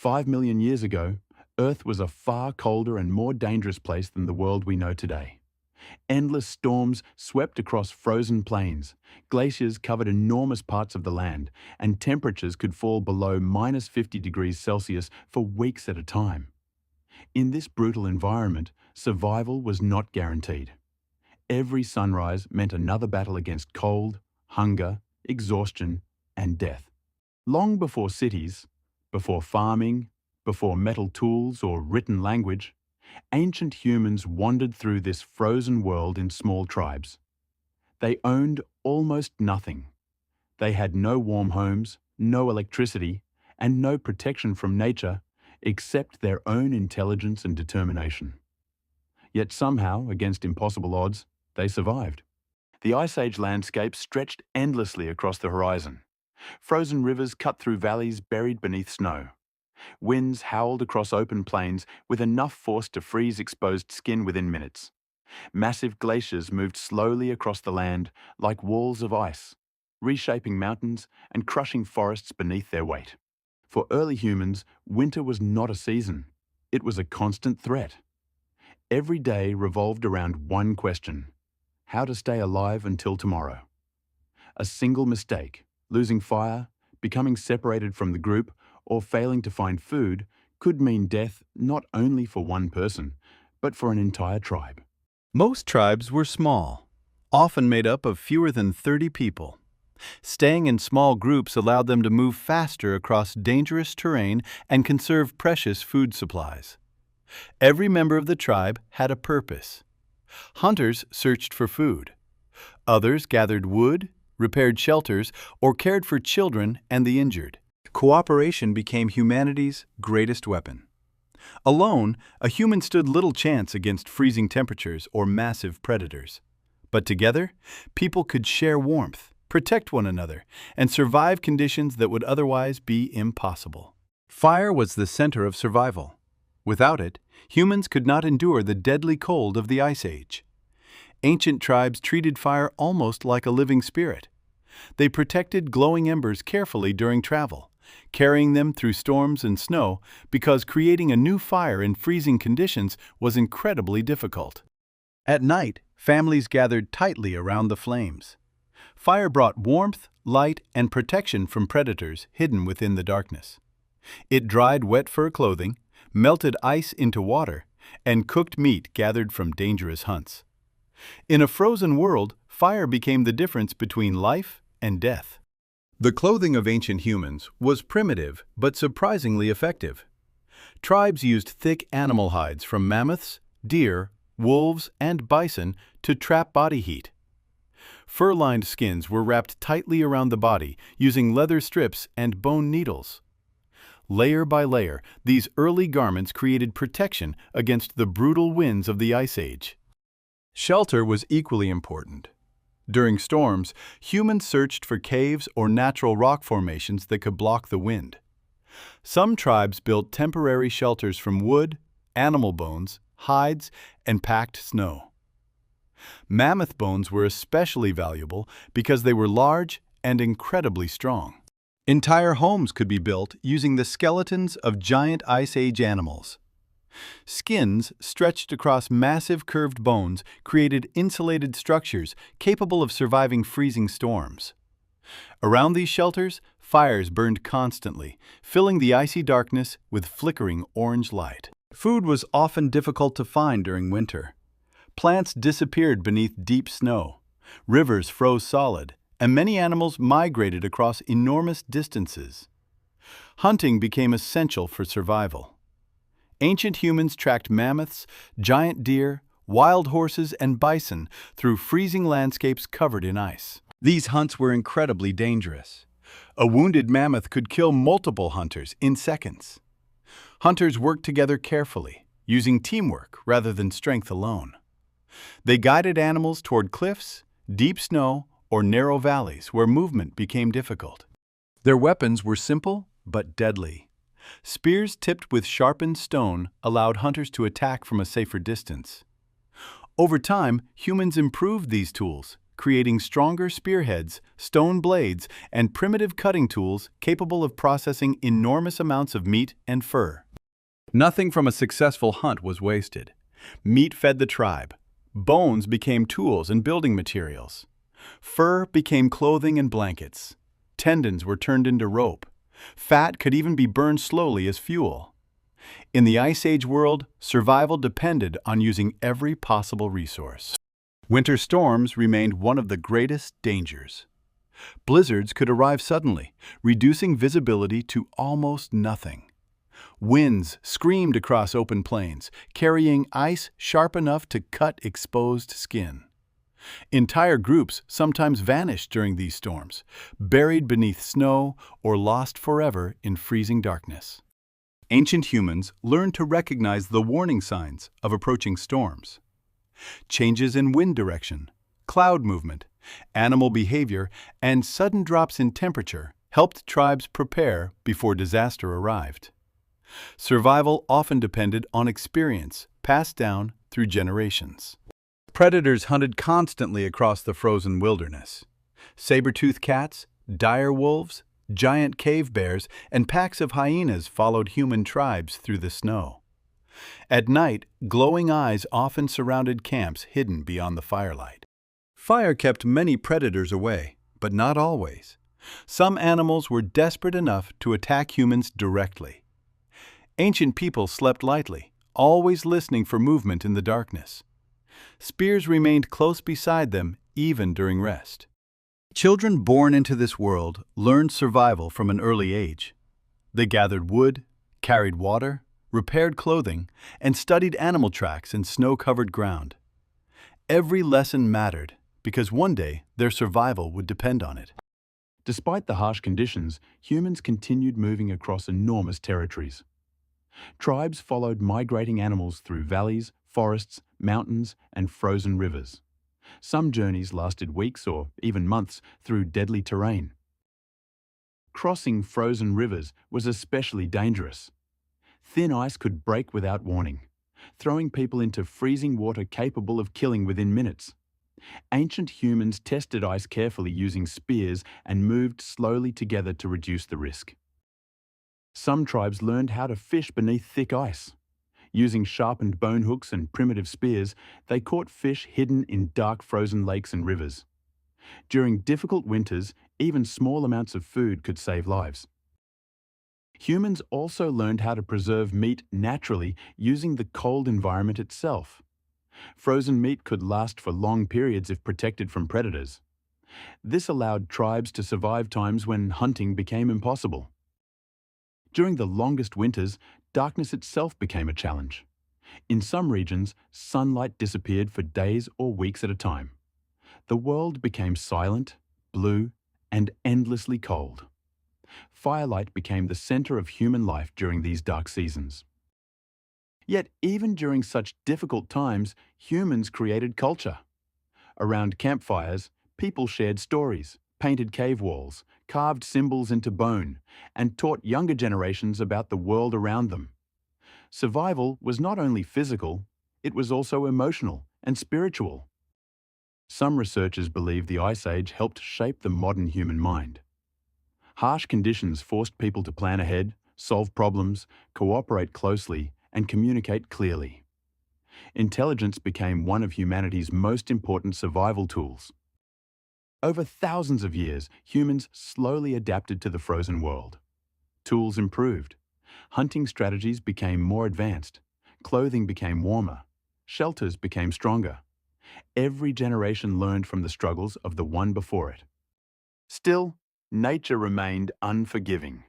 5 million years ago, Earth was a far colder and more dangerous place than the world we know today. Endless storms swept across frozen plains, glaciers covered enormous parts of the land, and temperatures could fall below -50 degrees Celsius for weeks at a time. In this brutal environment, survival was not guaranteed. Every sunrise meant another battle against cold, hunger, exhaustion, and death. Long before cities, before farming, before metal tools or written language, ancient humans wandered through this frozen world in small tribes. They owned almost nothing. They had no warm homes, no electricity, and no protection from nature except their own intelligence and determination. Yet somehow, against impossible odds, they survived. The Ice Age landscape stretched endlessly across the horizon. Frozen rivers cut through valleys buried beneath snow. Winds howled across open plains with enough force to freeze exposed skin within minutes. Massive glaciers moved slowly across the land like walls of ice, reshaping mountains and crushing forests beneath their weight. For early humans, winter was not a season. It was a constant threat. Every day revolved around one question: how to stay alive until tomorrow. A single mistake, losing fire, becoming separated from the group, or failing to find food could mean death not only for one person, but for an entire tribe. Most tribes were small, often made up of fewer than 30 people. Staying in small groups allowed them to move faster across dangerous terrain and conserve precious food supplies. Every member of the tribe had a purpose. Hunters searched for food. Others gathered wood, repaired shelters, or cared for children and the injured. Cooperation became humanity's greatest weapon. Alone, a human stood little chance against freezing temperatures or massive predators. But together, people could share warmth, protect one another, and survive conditions that would otherwise be impossible. Fire was the center of survival. Without it, humans could not endure the deadly cold of the Ice Age. Ancient tribes treated fire almost like a living spirit. They protected glowing embers carefully during travel, carrying them through storms and snow because creating a new fire in freezing conditions was incredibly difficult. At night, families gathered tightly around the flames. Fire brought warmth, light, and protection from predators hidden within the darkness. It dried wet fur clothing, melted ice into water, and cooked meat gathered from dangerous hunts. In a frozen world, fire became the difference between life and death. The clothing of ancient humans was primitive but surprisingly effective. Tribes used thick animal hides from mammoths, deer, wolves, and bison to trap body heat. Fur-lined skins were wrapped tightly around the body using leather strips and bone needles. Layer by layer, these early garments created protection against the brutal winds of the Ice Age. Shelter was equally important. During storms, humans searched for caves or natural rock formations that could block the wind. Some tribes built temporary shelters from wood, animal bones, hides, and packed snow. Mammoth bones were especially valuable because they were large and incredibly strong. Entire homes could be built using the skeletons of giant Ice Age animals. Skins stretched across massive curved bones created insulated structures capable of surviving freezing storms. Around these shelters, fires burned constantly, filling the icy darkness with flickering orange light. Food was often difficult to find during winter. Plants disappeared beneath deep snow. Rivers froze solid, and many animals migrated across enormous distances. Hunting became essential for survival. Ancient humans tracked mammoths, giant deer, wild horses, and bison through freezing landscapes covered in ice. These hunts were incredibly dangerous. A wounded mammoth could kill multiple hunters in seconds. Hunters worked together carefully, using teamwork rather than strength alone. They guided animals toward cliffs, deep snow, or narrow valleys where movement became difficult. Their weapons were simple but deadly. Spears tipped with sharpened stone allowed hunters to attack from a safer distance. Over time, humans improved these tools, creating stronger spearheads, stone blades, and primitive cutting tools capable of processing enormous amounts of meat and fur. Nothing from a successful hunt was wasted. Meat fed the tribe. Bones became tools and building materials. Fur became clothing and blankets. Tendons were turned into rope. Fat could even be burned slowly as fuel. In the Ice Age world, survival depended on using every possible resource. Winter storms remained one of the greatest dangers. Blizzards could arrive suddenly, reducing visibility to almost nothing. Winds screamed across open plains, carrying ice sharp enough to cut exposed skin. Entire groups sometimes vanished during these storms, buried beneath snow or lost forever in freezing darkness. Ancient humans learned to recognize the warning signs of approaching storms. Changes in wind direction, cloud movement, animal behavior, and sudden drops in temperature helped tribes prepare before disaster arrived. Survival often depended on experience passed down through generations. Predators hunted constantly across the frozen wilderness. Saber-toothed cats, dire wolves, giant cave bears, and packs of hyenas followed human tribes through the snow. At night, glowing eyes often surrounded camps hidden beyond the firelight. Fire kept many predators away, but not always. Some animals were desperate enough to attack humans directly. Ancient people slept lightly, always listening for movement in the darkness. Spears remained close beside them even during rest. Children born into this world learned survival from an early age. They gathered wood, carried water, repaired clothing, and studied animal tracks in snow-covered ground. Every lesson mattered because one day their survival would depend on it. Despite the harsh conditions, humans continued moving across enormous territories. Tribes followed migrating animals through valleys, forests, mountains, and frozen rivers. Some journeys lasted weeks or even months through deadly terrain. Crossing frozen rivers was especially dangerous. Thin ice could break without warning, throwing people into freezing water capable of killing within minutes. Ancient humans tested ice carefully using spears and moved slowly together to reduce the risk. Some tribes learned how to fish beneath thick ice. Using sharpened bone hooks and primitive spears, they caught fish hidden in dark frozen lakes and rivers. During difficult winters, even small amounts of food could save lives. Humans also learned how to preserve meat naturally using the cold environment itself. Frozen meat could last for long periods if protected from predators. This allowed tribes to survive times when hunting became impossible. During the longest winters, darkness itself became a challenge. In some regions, sunlight disappeared for days or weeks at a time. The world became silent, blue, and endlessly cold. Firelight became the center of human life during these dark seasons. Yet even during such difficult times, humans created culture. Around campfires, people shared stories, painted cave walls, carved symbols into bone, and taught younger generations about the world around them. Survival was not only physical, it was also emotional and spiritual. Some researchers believe the Ice Age helped shape the modern human mind. Harsh conditions forced people to plan ahead, solve problems, cooperate closely, and communicate clearly. Intelligence became one of humanity's most important survival tools. Over thousands of years, humans slowly adapted to the frozen world. Tools improved. Hunting strategies became more advanced. Clothing became warmer. Shelters became stronger. Every generation learned from the struggles of the one before it. Still, nature remained unforgiving.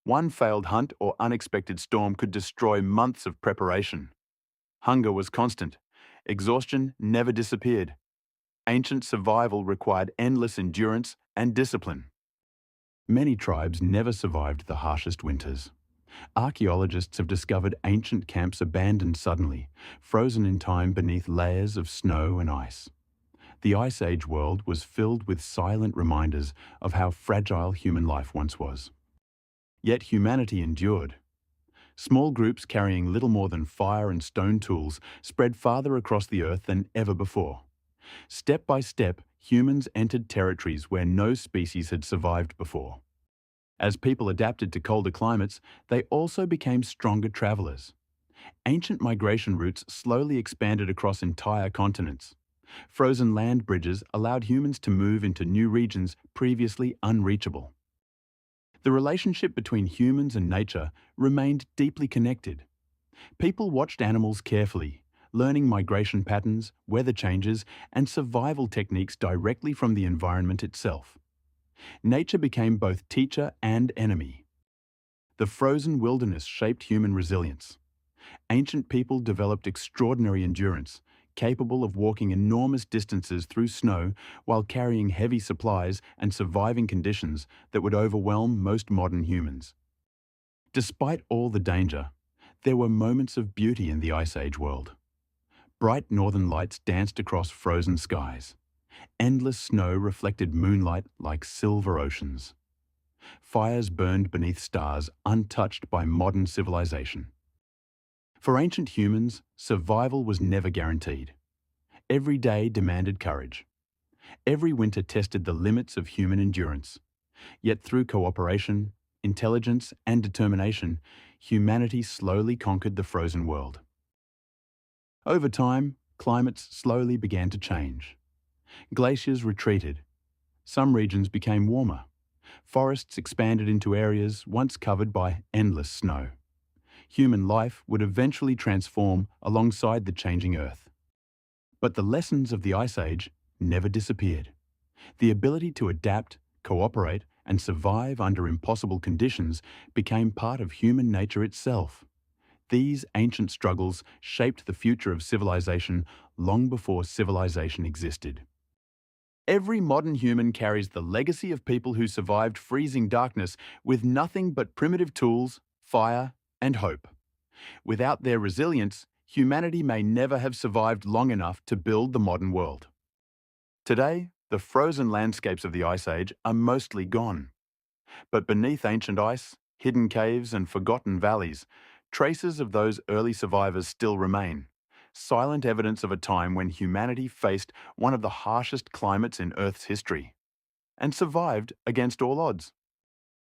One failed hunt or unexpected storm could destroy months of preparation. Hunger was constant. Exhaustion never disappeared. Ancient survival required endless endurance and discipline. Many tribes never survived the harshest winters. Archaeologists have discovered ancient camps abandoned suddenly, frozen in time beneath layers of snow and ice. The Ice Age world was filled with silent reminders of how fragile human life once was. Yet humanity endured. Small groups carrying little more than fire and stone tools spread farther across the earth than ever before. Step by step, humans entered territories where no species had survived before. As people adapted to colder climates, they also became stronger travelers. Ancient migration routes slowly expanded across entire continents. Frozen land bridges allowed humans to move into new regions previously unreachable. The relationship between humans and nature remained deeply connected. People watched animals carefully, learning migration patterns, weather changes, and survival techniques directly from the environment itself. Nature became both teacher and enemy. The frozen wilderness shaped human resilience. Ancient people developed extraordinary endurance, capable of walking enormous distances through snow while carrying heavy supplies and surviving conditions that would overwhelm most modern humans. Despite all the danger, there were moments of beauty in the Ice Age world. Bright northern lights danced across frozen skies. Endless snow reflected moonlight like silver oceans. Fires burned beneath stars untouched by modern civilization. For ancient humans, survival was never guaranteed. Every day demanded courage. Every winter tested the limits of human endurance. Yet through cooperation, intelligence, and determination, humanity slowly conquered the frozen world. Over time, climates slowly began to change. Glaciers retreated. Some regions became warmer. Forests expanded into areas once covered by endless snow. Human life would eventually transform alongside the changing Earth. But the lessons of the Ice Age never disappeared. The ability to adapt, cooperate, and survive under impossible conditions became part of human nature itself. These ancient struggles shaped the future of civilization long before civilization existed. Every modern human carries the legacy of people who survived freezing darkness with nothing but primitive tools, fire, and hope. Without their resilience, humanity may never have survived long enough to build the modern world. Today, the frozen landscapes of the Ice Age are mostly gone. But beneath ancient ice, hidden caves and forgotten valleys, traces of those early survivors still remain, silent evidence of a time when humanity faced one of the harshest climates in Earth's history, and survived against all odds.